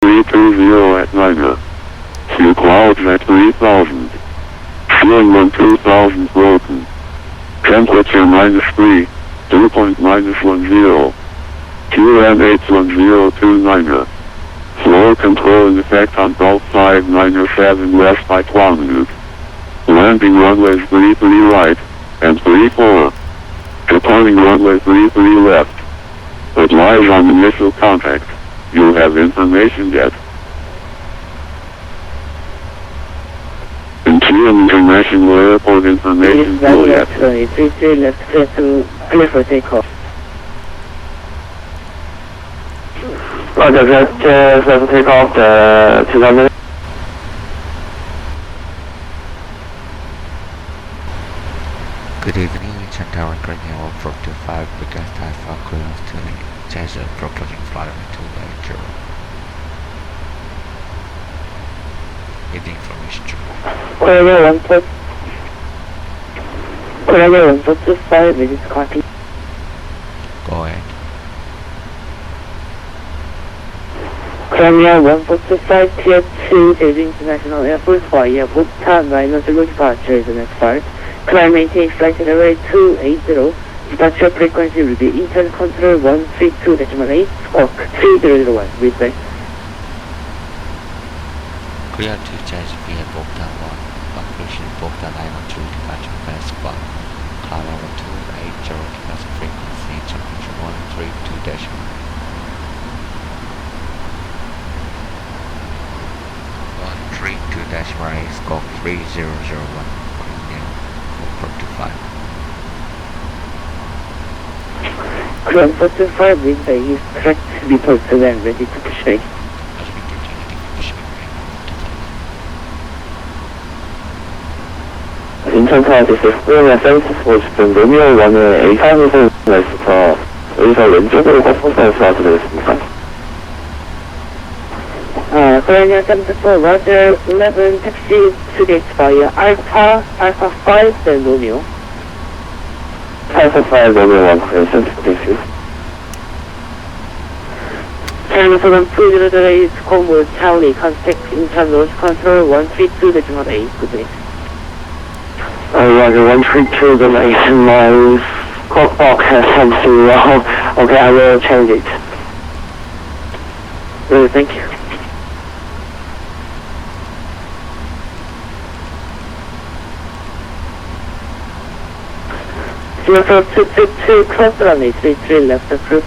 320 at 9. Few clouds at 3000. Ceiling on 2000 broken. Temperature -3. Dew point -10. QM 81029. Floor control in effect on Gulf 597 west by Twanguk. Landing runways 33 right and 34. Departing runway 33 left. Advise on initial contact. You have information yet. Incheon International Airport information Juliet. 33 left, clear to clear for takeoff. Roger, clear for takeoff, 200. Good evening, Incheon Tower currently on 425 because Typhoon clearance to Jeju, approaching flight to Jeju. Evening information. Courier 1425, this is copy. Go ahead. Courier 1425, Tier 2, Jeju International Airport, via Bhutan, -0 departure is the next flight. Climb maintain flight runway 280. Departure frequency will be Incheon control 132.8, squawk 3001, with the Clear to Jeju via Bogdan 1, operation Bogdan Island 2, departure fast squad. Climb over 280, departure frequency, temperature 132.1. 132.1, squawk 3001. 425. Climb 425, with the is correct, report to them, ready to push. 인천타워 디스플레이나 서비스 보고 싶은 로미오 1의 A3에서 있어서 여기서 왼쪽으로 꺾어서 도와드리겠습니다. Korea 74, Roger 11, taxi to get via Alpha 5, then Romeo. Alpha 5, Romeo 1, Crescent, please. China 72008, Combo Charlie, contact Incheon Launch Control 132.8, good day. Roger 132.8 miles, Cockpit has sent to, okay, I will change it. Thank you. 0222, cross runway 33 left approach.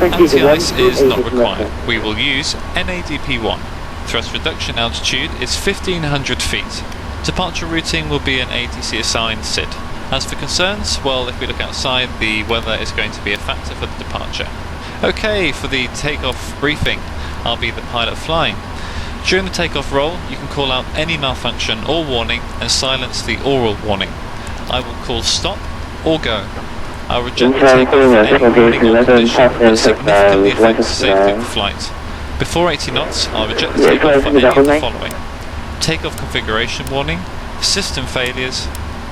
Anti-ice is not required. We will use NADP1. Thrust reduction altitude is 1500 feet. Departure routing will be an ATC assigned SID. As for concerns, well, if we look outside, the weather is going to be a factor for the departure. Okay, for the takeoff briefing, I'll be the pilot flying. During the takeoff roll, you can call out any malfunction or warning and silence the oral warning. I will call stop or go. I'll reject the takeoff for any warning or condition that significantly affects the safety of the flight. Before 80 knots, I'll reject the takeoff for any of the following: takeoff configuration warning, system failures,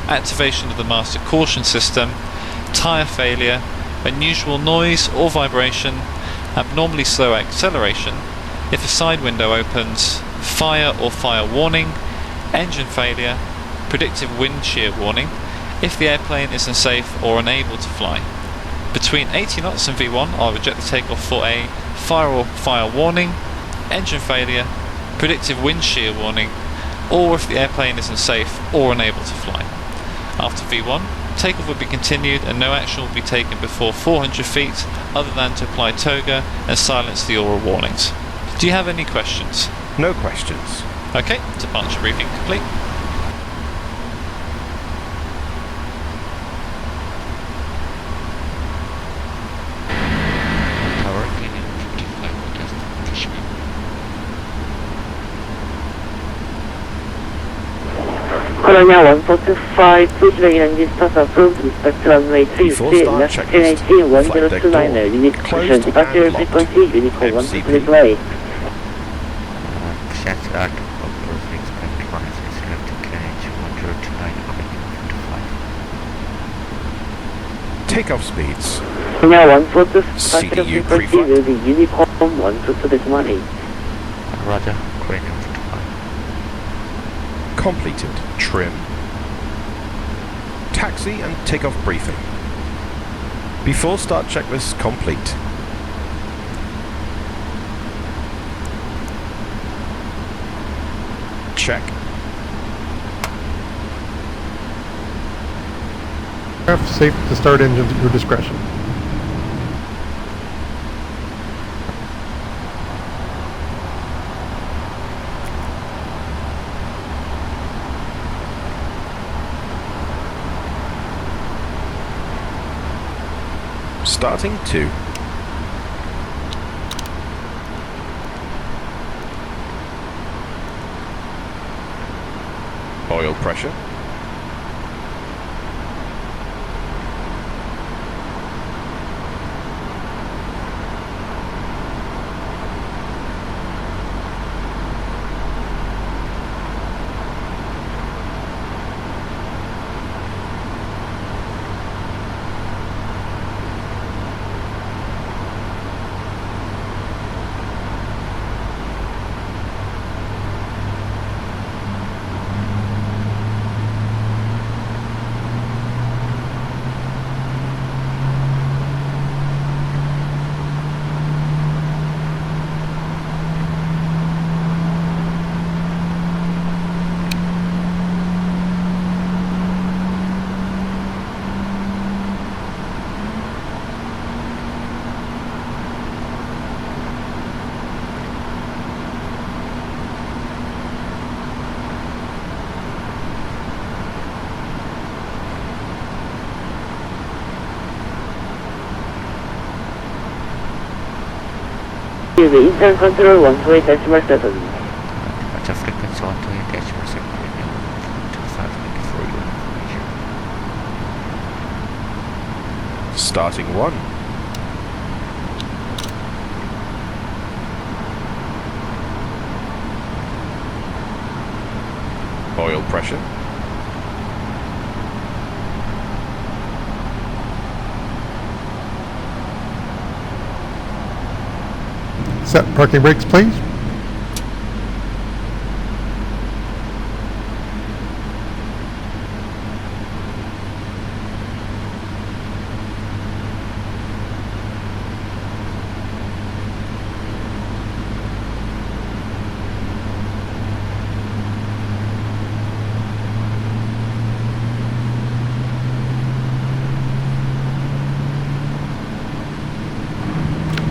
activation of the master caution system, tyre failure, unusual noise or vibration, abnormally slow acceleration, if a side window opens, fire or fire warning, engine failure, predictive wind shear warning, if the airplane is unsafe or unable to fly. Between 80 knots and V1, I'll reject the takeoff for a fire or fire warning, engine failure, predictive wind shear warning, or if the airplane is unsafe or unable to fly. After V1, takeoff will be continued and no action will be taken before 400 feet other than to apply toga and silence the oral warnings. Do you have any questions? No questions. Okay, departure briefing complete. Colonia 1425, please regulate distance approved, respect to runway 33, left 1018, 1029, unit position, departure frequency, Unicorn 1 to deploy. Set at approved, expect rise, selected KH 1029, equipment 55. Takeoff speeds. Colonia 1425, CDU frequency pre-flight. will be Unicorn 1 to decimal 8. Roger, crane 55. Completed. Trim. Taxi and takeoff briefing. Before start checklist complete. Check. Safe to start engines at your discretion. Starting 2. Oil pressure. The Incheon control 128 decimal 7. Departure frequency 128 decimal 7, radio 25 for your information. Starting 1. Oil pressure. Set parking brakes, please.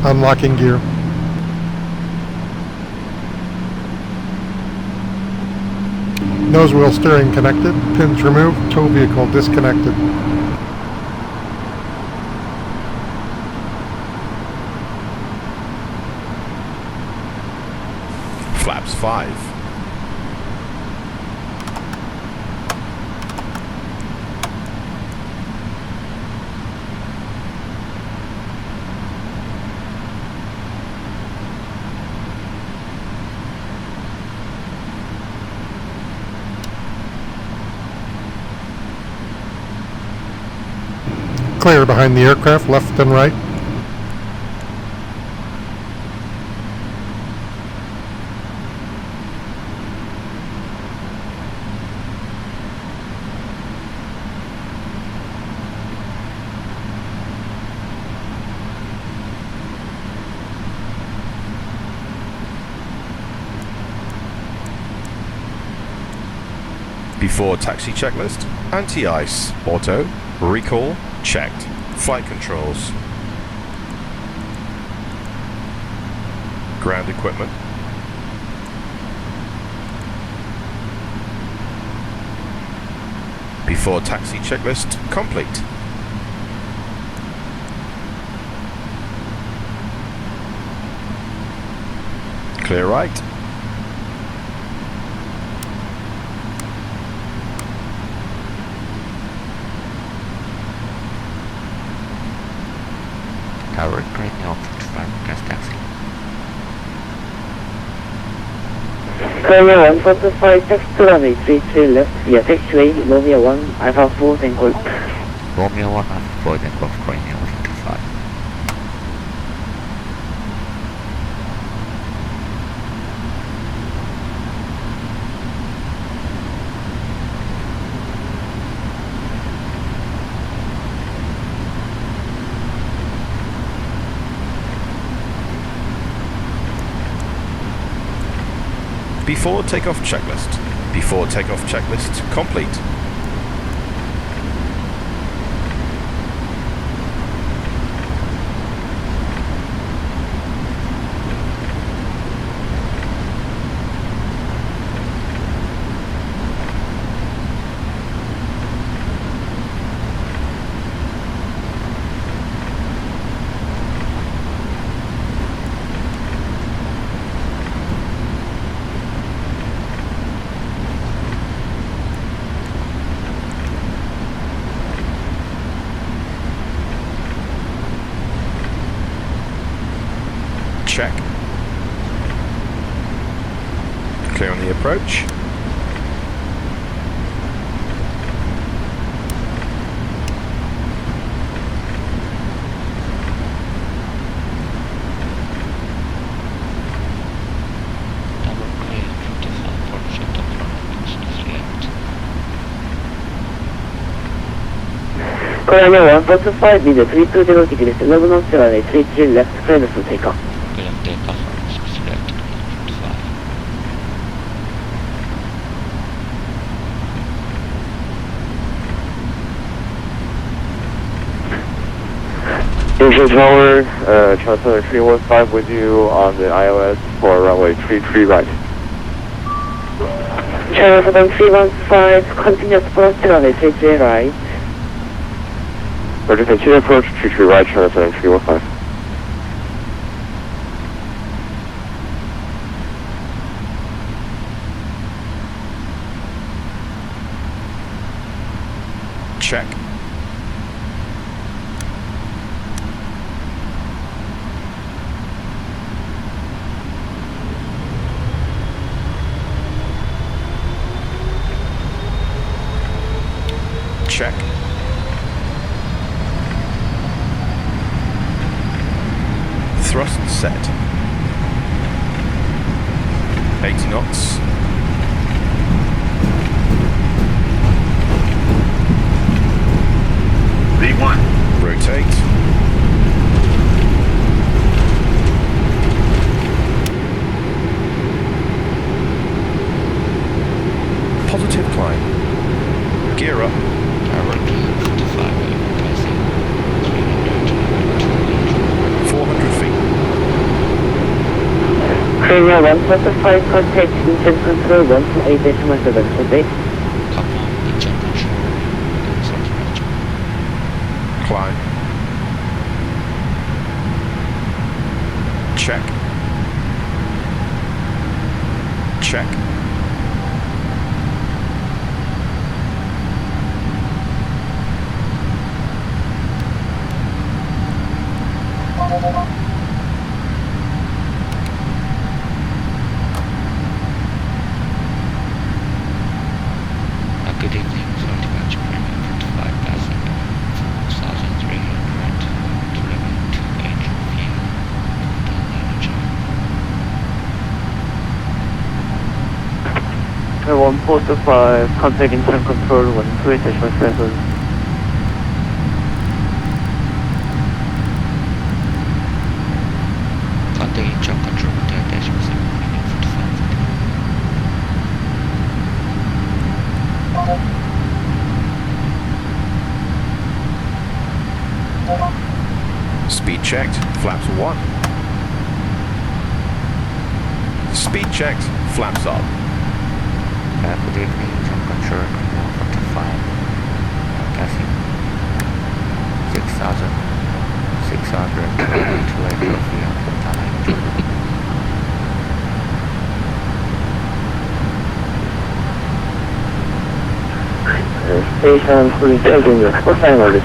Unlocking gear. Nose wheel steering connected, pins removed, tow vehicle disconnected. Flaps 5. Clear behind the aircraft, left and right. Before taxi checklist. Anti-ice. Auto. Recall. Checked. Flight controls. Ground equipment. Before taxi checklist complete. Clear right. Korea 145, taxi to runway 33 left, via taxiway, Romeo 1, Alpha 4, then Golf. Romeo 1 and 4, then Golf Korea 155. Before takeoff checklist. Before takeoff checklist complete. Check. Clear on the approach. Korea 145, lead 320 degrees, 11 knots to runway 33 left, clearance to take off. Clear of takeoff on 6 left, 55. Incheon Tower, transfer 315 with you on the iOS for runway 33 right. Channel 315, continuous approach to runway 33 right. Roger, continue approach 33 right, channel 315. Check. Check. Thrust set. 80 knots. V1. Rotate. Positive climb. Gear up. Tower 55, passing 400 feet. Korea 145, contact Incheon control 128.7 for base. couple Incheon control, South Range. Climb. Check. Check. Good evening, South Range Premium 55 passing 4,300 delivery to Angel View, Hotel Manager. 145, contact Incheon control 128.7. Contact Incheon control 128.7, Premium 55. Speed checked. Flaps 1. Speed checked. Flaps up. Good evening, Incheon control 145. Passing 6,600 to Angel View, Hotel Manager. Station 3 Jeju, what time are this?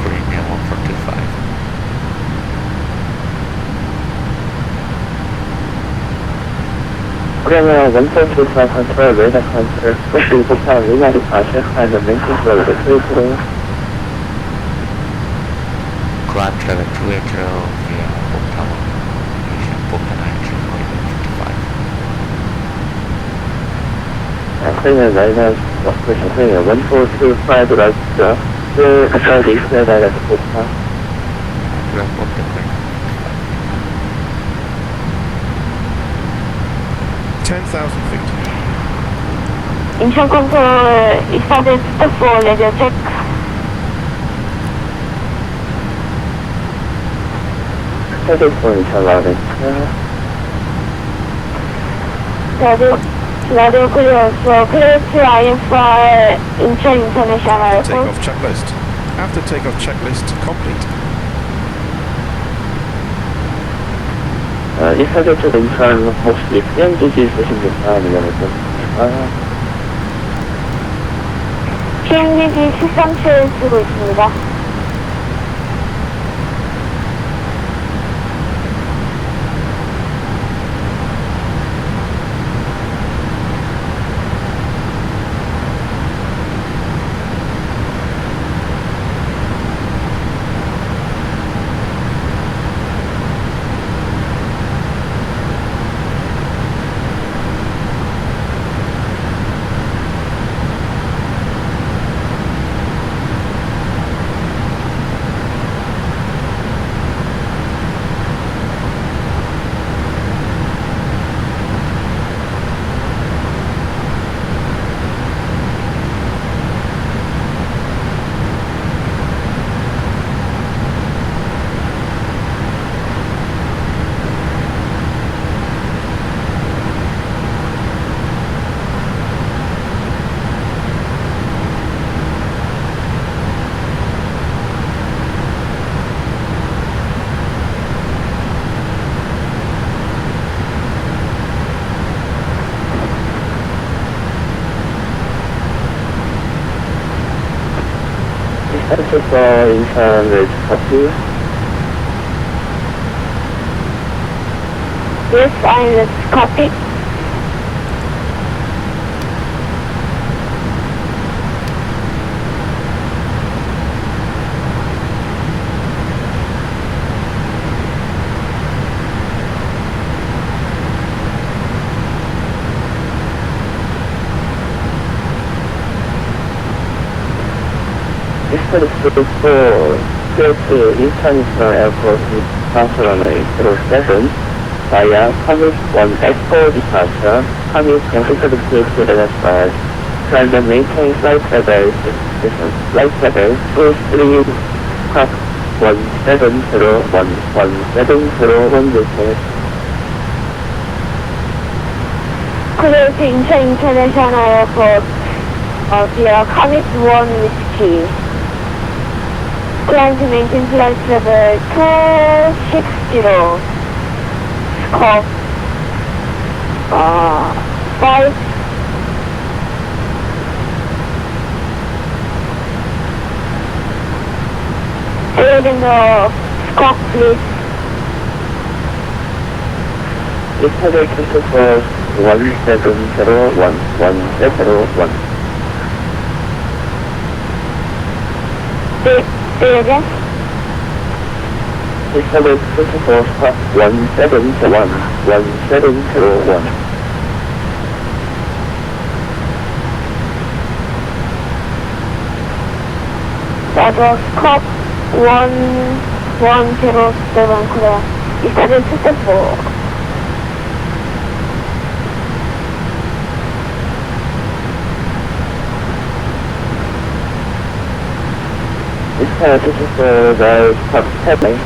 Korean 145. 그러면 원선 조사 컨트롤, 웨더 컨트롤, 스포츠 복합, 루나 디파처, and the main control, the critical. Climb travel 280 via Bogtan 1, Bogtan 9, 그러면 나이는 그러면 1425 라이트, 그 가까이 있어야 나가서 복합. 그럼 Bogtan 10,000 feet. Incheon control, started step 4, radio check. 헤드폰 전화를 Radio clear, so clear to IFR Incheon International Airport. Takeoff checklist. After takeoff checklist complete. 이 사격 쪽 인천 혹시 PMDG 있으십니까? 아니면 PMDG 13칠 쓰고 있습니다. Airport 인천 웨이트 Papi. Yes, I'm Cockpit. This is for International Airport departure runway 07 via Commit 1 Expo departure, Commit considered to identify, try to maintain flight level, flight level 23 Cross 1701 business. Clear to Incheon International Airport via Commit 1 Whiskey. Climb to maintain flight level 260. Scope 5. In the scope, please. This headache is for 1701101. Say again? This headache is for 1701. That was scope 1107, clear. Is that in system 4? This headache is for the top 7.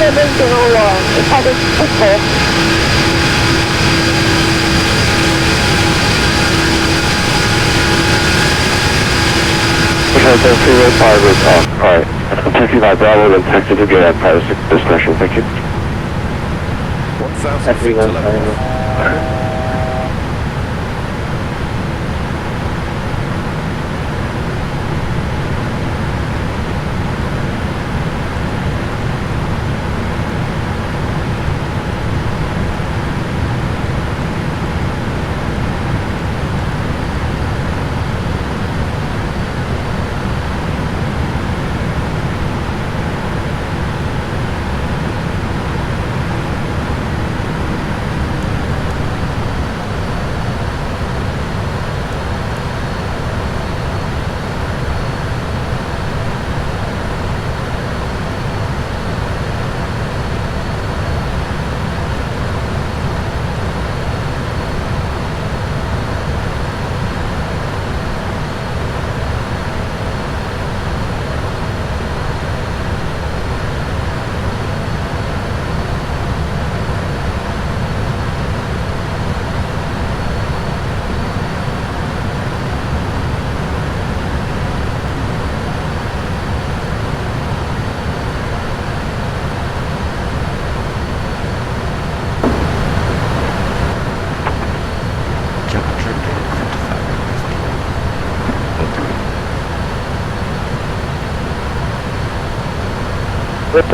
Excited Super 4. Okay, freeway 5 is off. Alright. 55 Bravo, then taxi to get Empire discretion. Thank you. 1,000 feet to level.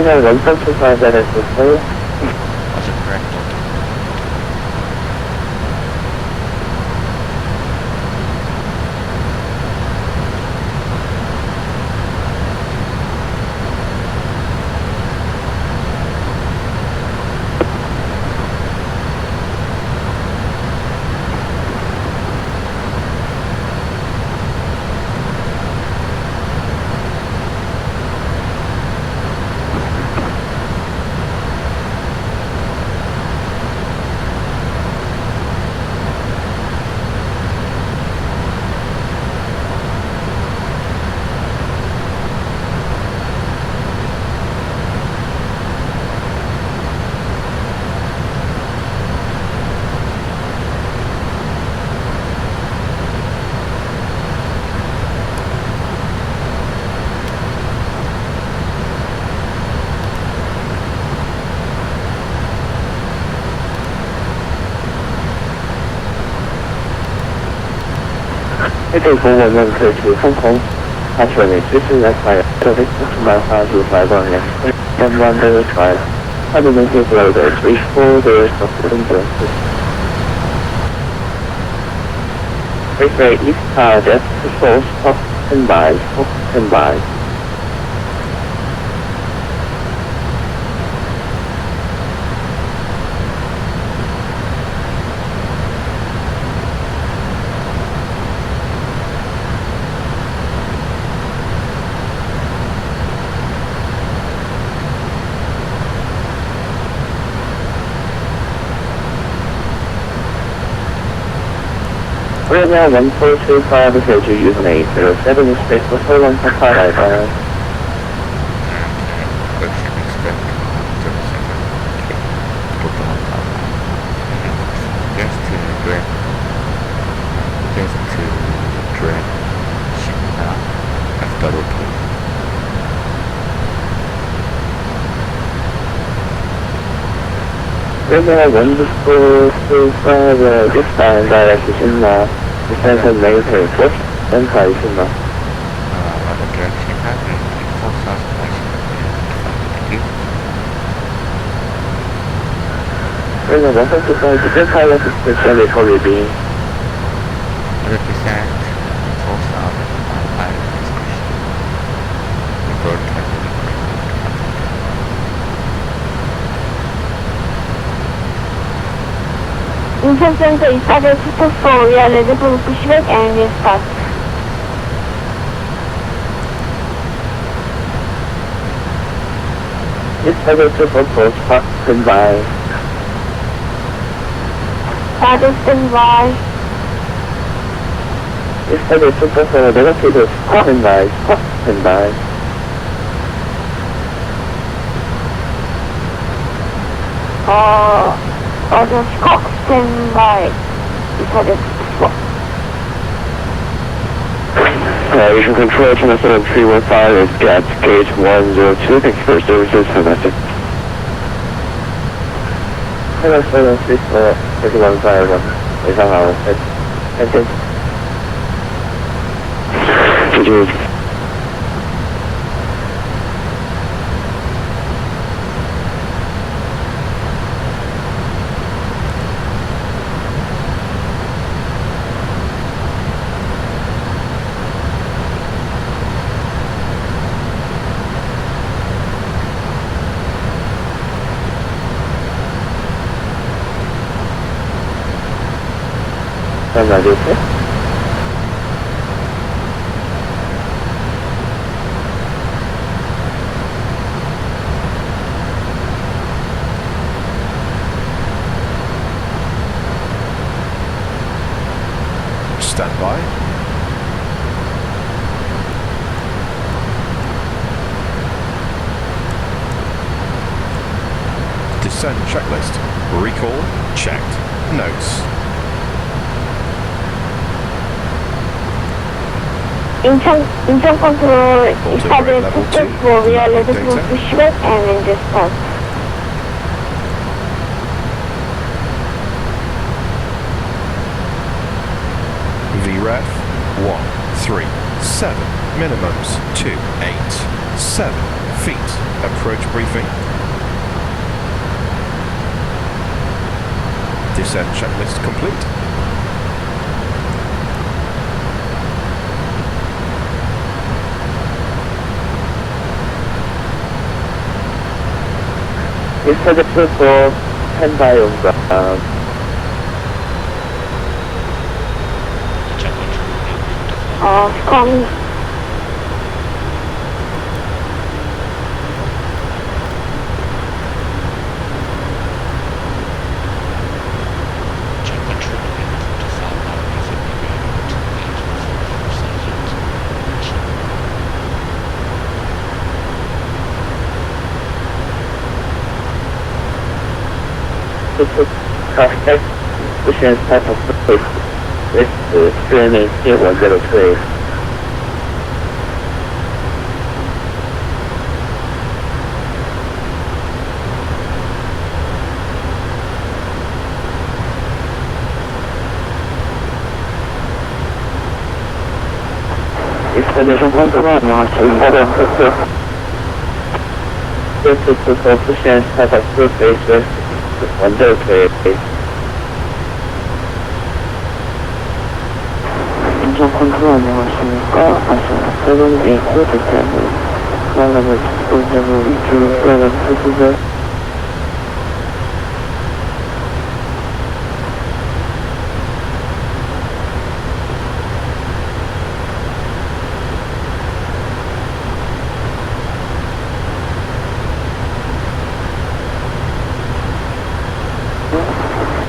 그냥 연산 출발하자 했었어요. Was it correct? 이제 공원은 그 항공 하시원에 출신을 봐요. 저기 정말 아주 말과는 연관되는 잘 하루는 계속을 recorder supplement. Freeway East target to stop and by. Right now, 1425 is Jeju using 807 is space for so long for Papi. Right now, 1425 this time direction descent negative force and pricing Other direction happening, 4,000 Right now, 155 to just highlight the station before we being 100%, 4,000 discussion. Report Incheon Center is target Super 4. We are ready for pushback and we'll start. this target Super 4 spot standby. Target standby. This target Super 4 negative standby. 어제 스캅 스탠바이 이사됐어. Asian Control, Chinook 315 is at gauge 102. Thank you for your services. Have a nice day. Hello, 315, 晚上好，再见。谢谢。MRadio. Stand by. Descent checklist. Recall checked. Notes. Incheon control started successful. We are ready to push back and engine start. VREF 137 minimums 287 feet. Approach briefing. Descent checklist complete. Yesterday for standby on ground. Coming. Crosswind, pushing type of space. This streaming C103. Installation control 안녕하세요. This is the pushing type of space. 103. 인천 컨트롤 안녕하십니까? 세븐 에이트 대체하고 클라이브 디스포저블 위주로 클라이브 수수절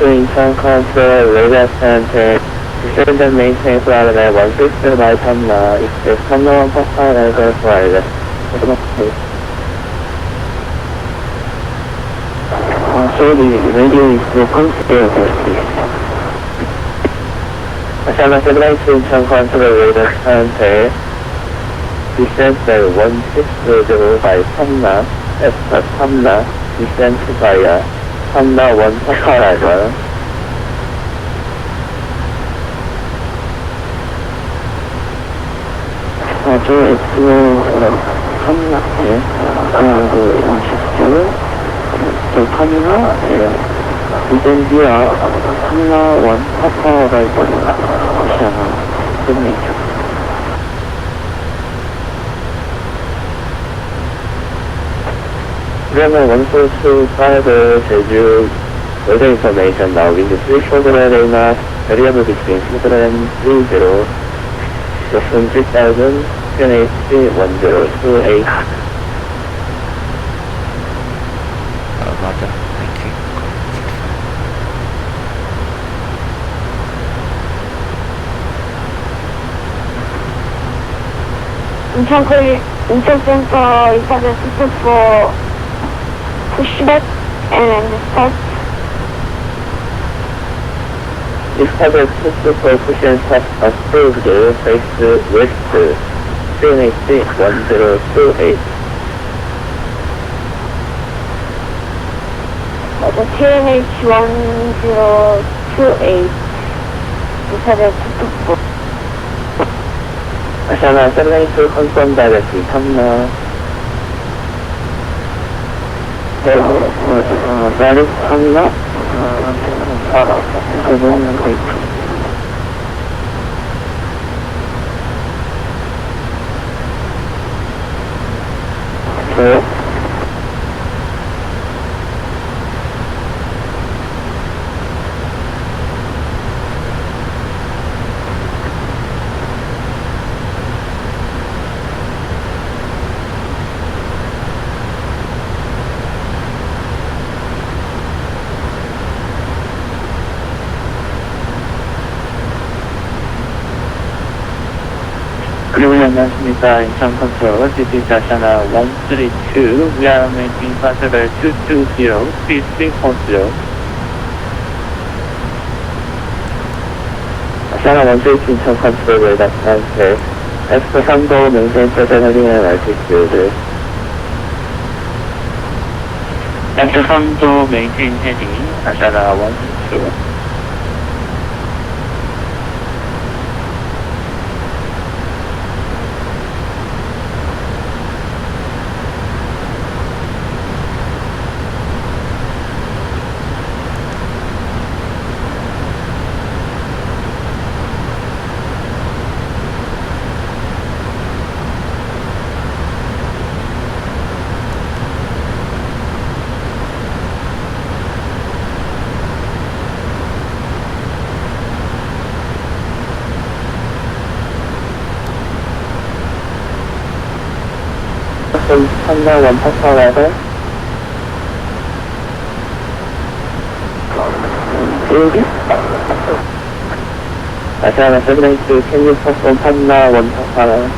Incheon control radar center. Descend and maintain flight at 160 by Tamla. If there's Tamla 145, I'll go flight. So the radio is broken still, please. Asana stabilize Incheon control radar center. Descend by 160 by Tamla. F Tamla. Descend by Tamla 145. 저 X로 탐락해 그 시스템을 저 탐락 이젠디아 탐락 원 파파가 있거든요. 시아가 끝내죠. 그러면 원소스 파일을 제주 weather information now wind 3 shoulder arena variable between 3 and 30 Crosswind 3000 QNH 1028 Roger, thank you. Incheon 센터 이사된 수습 for pushback and then just start. Discover pistol coefficient has approved face west CNH 1028. The TNH 1028 discover pistol. Ashana satellite to confirm directly. Come now. That is coming up. 그리고 안녕하십니까. 인천 컨트롤 GT 자샤나 132. We are making fast level 220. Please 3.0. 자샤나 132 인천 컨트롤 레이더 단체. F 3도 명생 프레젠딩의 알티튜드. F 3도 메인테인 헤딩. 자샤나 132. Honda 1 Papa level. Ashana 782, can you perform Honda 1 Papa level?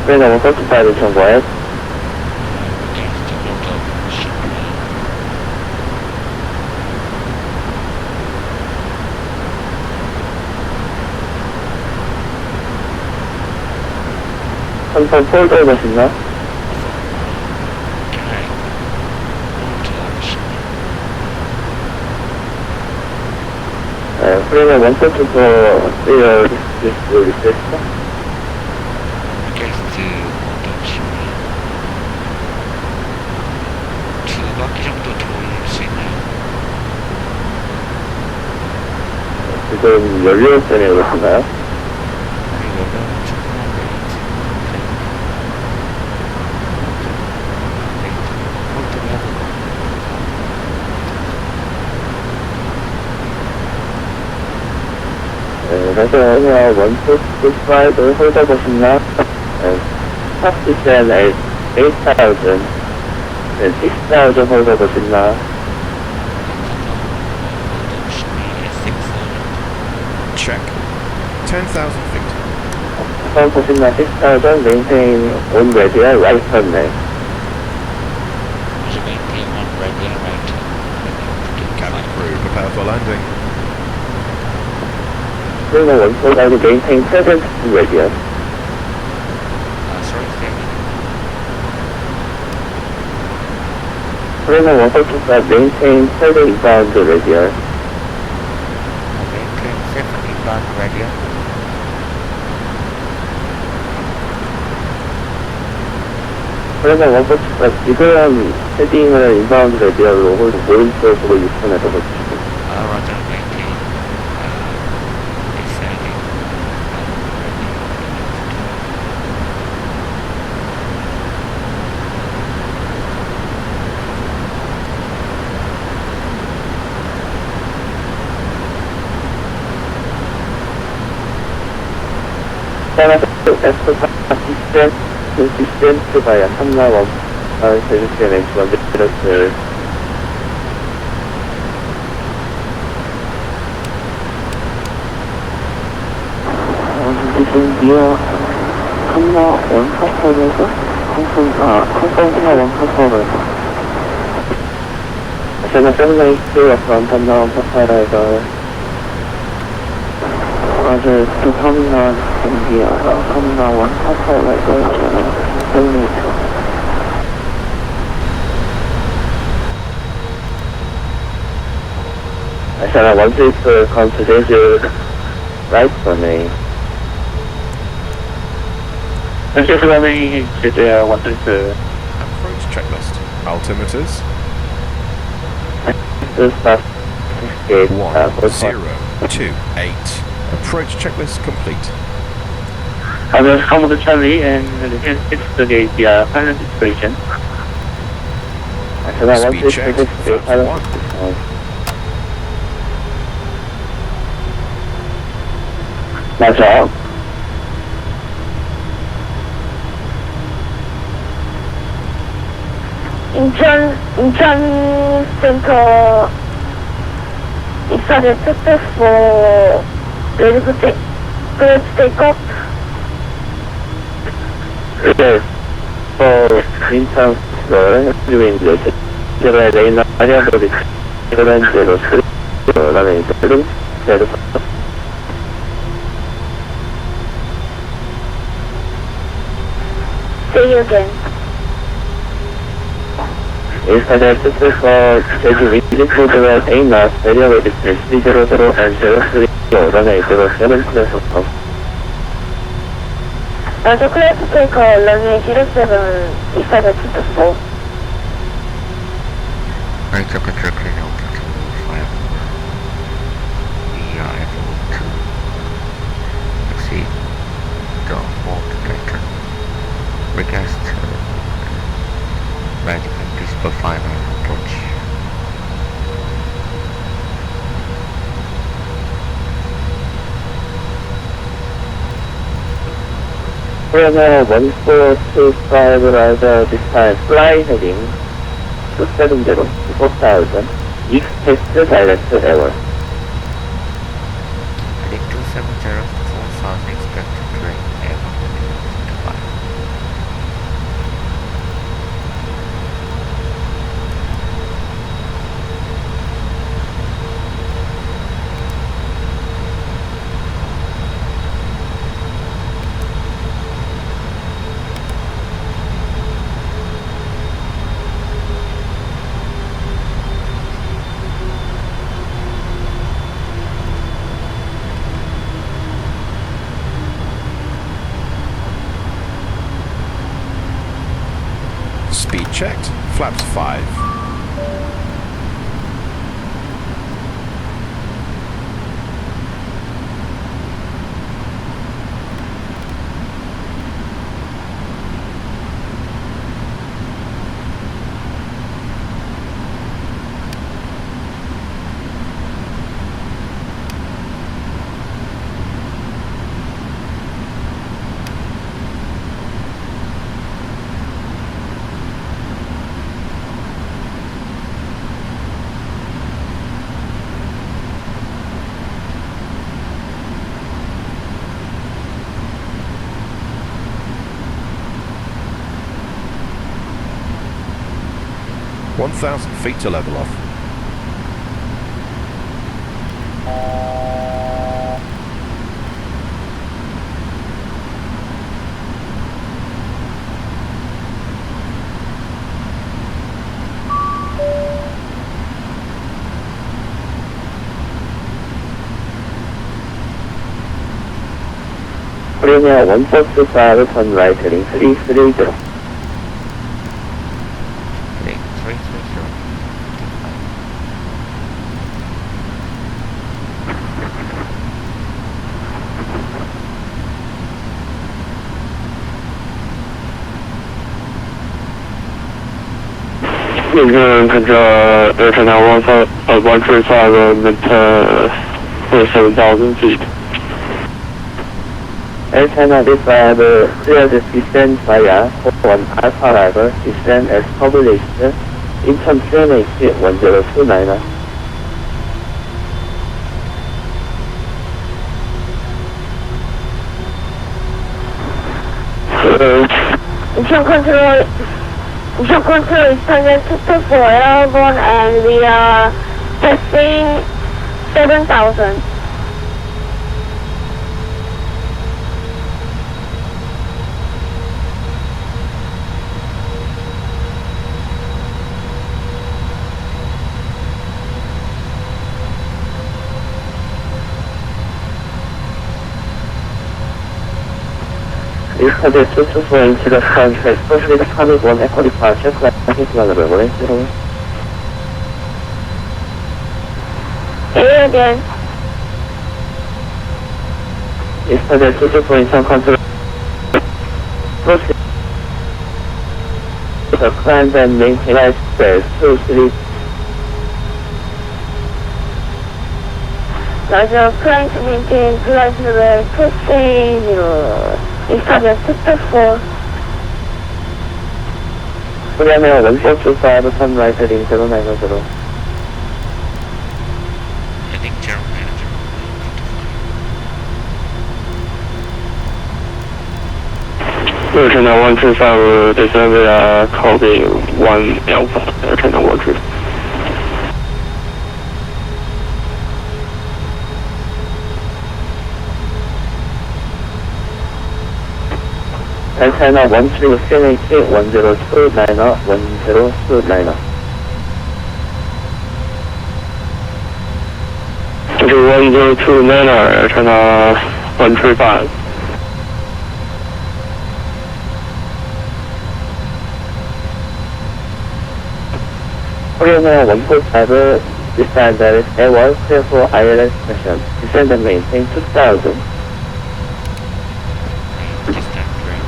We're going to go to some wires. 한번 폴더 해보시나? 그러면 원서부터 리셋했어? 두 바퀴 정도 돌릴 수 있나요? 지금 연료선에 오셨나요? 그래서 그냥 165를 홀더보시나? 탑시션 8,000, 6,000 홀더보시나? Check. 10,000 feet. 처음 보시나 6,000, maintain on radial right turn lane. Maintain on radial right. Cabin crew, prepare for landing. 그리고 원소가 maintain present radial. Sorry, David. 그리고 원소가 maintain present inbound radial. Run radio. 그러면 원포트 지금 헤딩을 인바운드 레디얼로 오른쪽으로 6분에 적어주시고 Roger, maintain. Descending. 시스템트가 3나 제주시의 먼저 들었을 지금 니어 3나 원파선에서 콩콩 원파선에서 제가 세븐나이트 약간 단나 원파선에서 맞아요. 또 3나 준비하라 3나 원파선에서 세븐나이트 I want to consider your right for me. Thank you for letting me I wanted to Approach checklist. Altimeters. this last escape 1028. Approach checklist complete. I will come to Charlie and investigate the pilot situation. I want Speed to check. investigate Flaps pilot 1. 맞아. 인천 센터 입사를 successful. Ready to take off. Yes. For instance, doing this, there are in area of the current 03, Say you again. Instead for Jeju visit to the same last area with 300 and 03 runway 07 of Roger, clear to take runway 07 입사를 successful. Right up control clear out to 5. We are able to exceed the mode taken. Request radical display final approach. 그러면 1425 rather this time fly heading 270 4000 east test direct error. Heading 270 4000 expected train airborne 5. Speed checked. Flaps 5. $1,000 feet to level off. Premier 1425, turn right heading 330. Heading 330. Air China 135 at 7,000 feet. Air China B5, clear the descent via 41 Alpha level, descent as published, Incheon PMDG 1029. Incheon control is target 224 airborne and we are testing 7,000. Target 224 into the contract, especially the target 1 echo departure, classic runway, 0. Say again. Target 224 into control. Proceed. The climb and maintain right space, 2-3. Roger, climb to maintain flight level 230. Is target 224. Premier 1425, turn right heading 090. Heading 090. Air China 135, descend via copy 1 Alpha, Air China 135. Air China 13788 1029, 1029. 1029, Air China 135. Premier 145, descend there is A1, clear for ILS mission. Descend and maintain 2000. Just that break.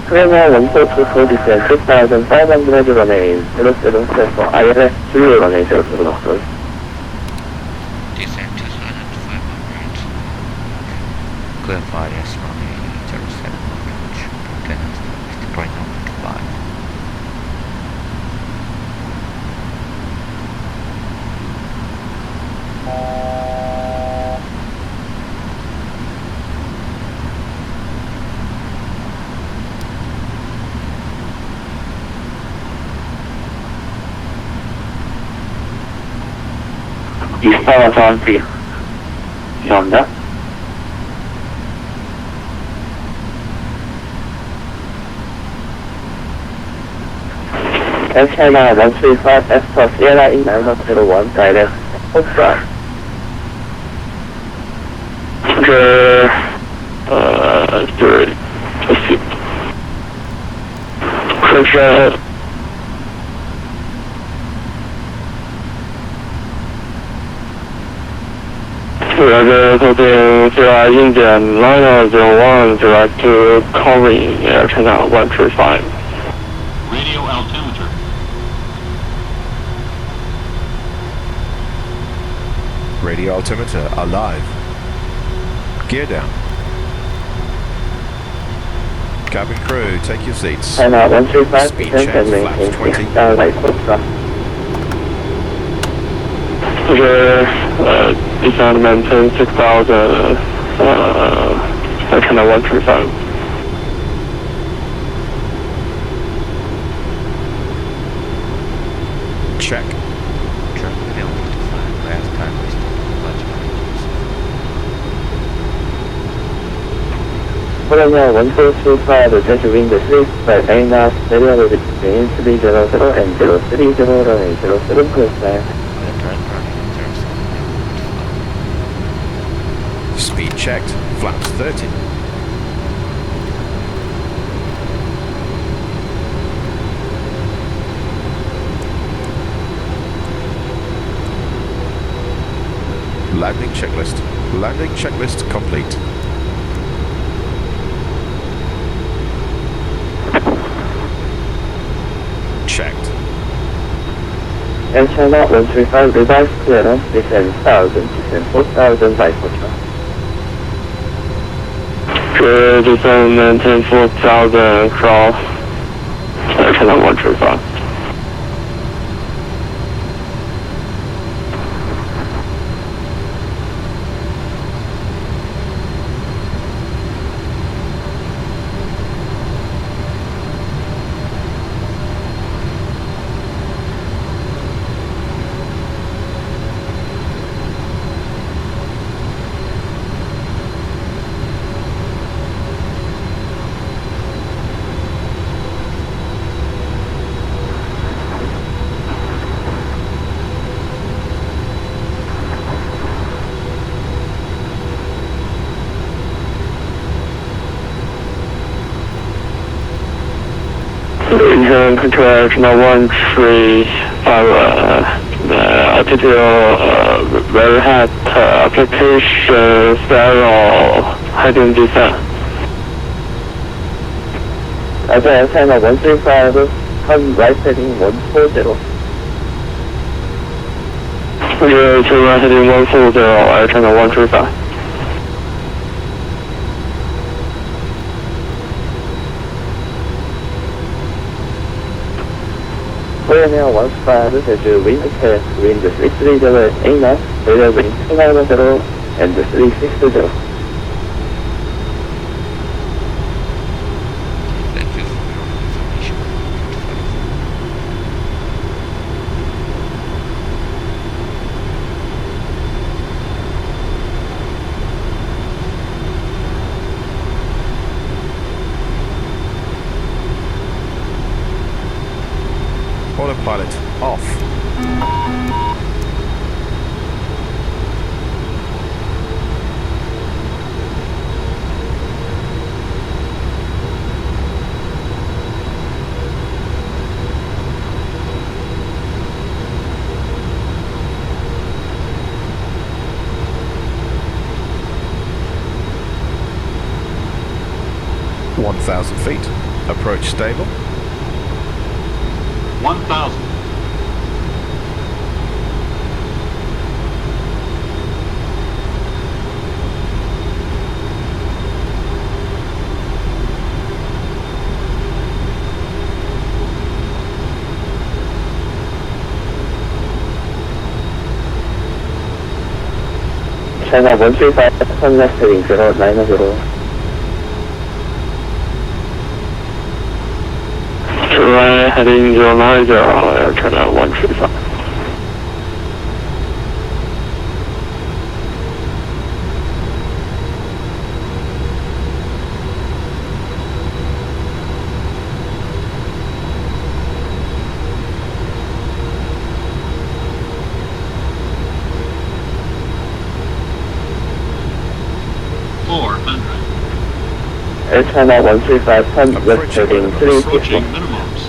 Premier 1424, descend 2500 runway 077 for ILS 3 runway 07 knots. Descent 2,500. Clear for yes, runway 07 approach. Then it's going on to 5. Eastbound on 3. Yonder. Air China 135, F-Plus, Sierra in 901, direct, Orbx. Incheon Liner 01, direct to Crosswind, Air China 135. Radio altimeter. Radio altimeter alive. Gear down. Cabin crew, take your seats. China 135, Speed descend check, and flaps maintain 20. 6000 by Foxtrot. Descend maintain 6000, China 135. Check. Truck failed to find last time was much Foreigner 1435, the Jeju wind is 3 knots, stereo will be between 300 and 030 runway 07 clear. Speed checked, flaps 30. Landing checklist. Landing checklist complete. Checked. Air China 135, revised clearance, descend 1000, descend 4000 by Foxtrot. Descend maintain 4000, cross, China 135. Incheon control China 135, altitude, very hot, application, spiral, heading descent. Air China 135, turn right heading 140. Turn right heading 140, Air China 135. Foreigner 15, the Jeju wind is wind 330, 8 knots, stereo wind 290 and 360. Autopilot off. feet. Approach stable. 1,000. China 135, turn left heading 090. Right heading 090, China 135. China 135, turn left heading Approaching 360. minimums.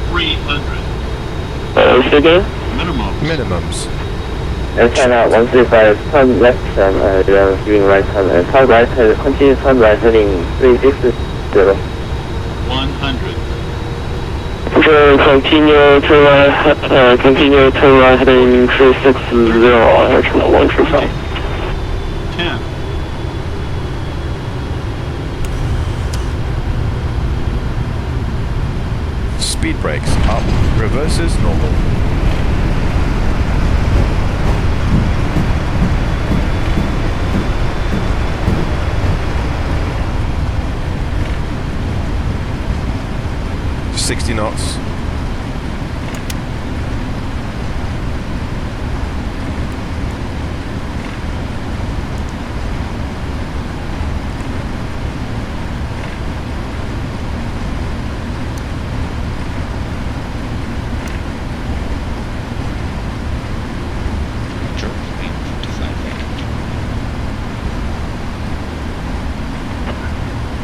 300. Figure? Minimums. Minimums. China 135, turn left and we are giving right turn and turn right, continue turn right heading 360. 100. Continue to right heading 360, China 135. 10. Speed brakes up, reverses normal. .60 knots.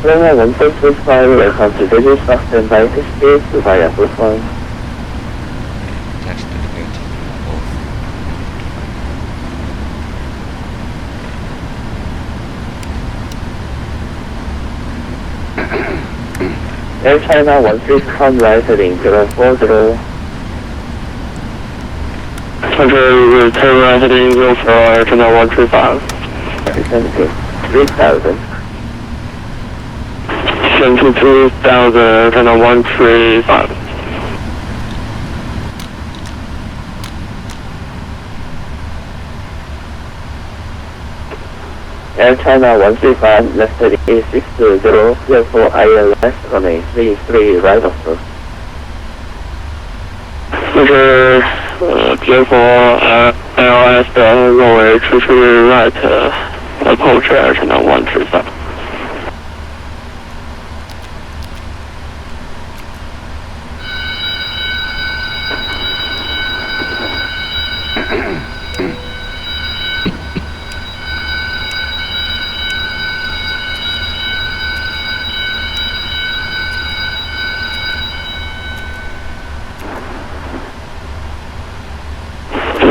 Runway 1.35, welcome to Jeju, fasten by speed via Crosswind. Taxi to the gate. Both. Air China 16, come right heading 040. Control, turn right heading 04, Air China 135. Descending 3000. 72,000, China 135. Air China 135, left heading 620, clear for ILS, runway 33, right of course. Clear for ILS, runway 33, right, approach Air China 135.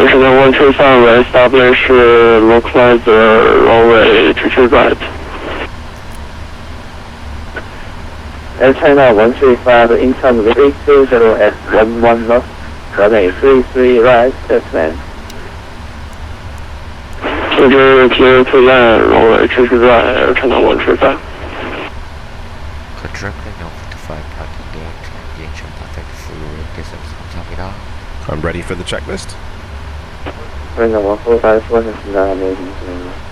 China 135 will establish localizer runway 22 right. Air China 135 Incheon 320 at 11 knots, runway 33 right, man. Clear to land, runway 22 right, Air China 135. Contracting now 55 parking gate. The Incheon perfect full distance 감사합니다. I'm ready for the checklist. Runway 145 수고하셨습니다. 안녕히 계십시오.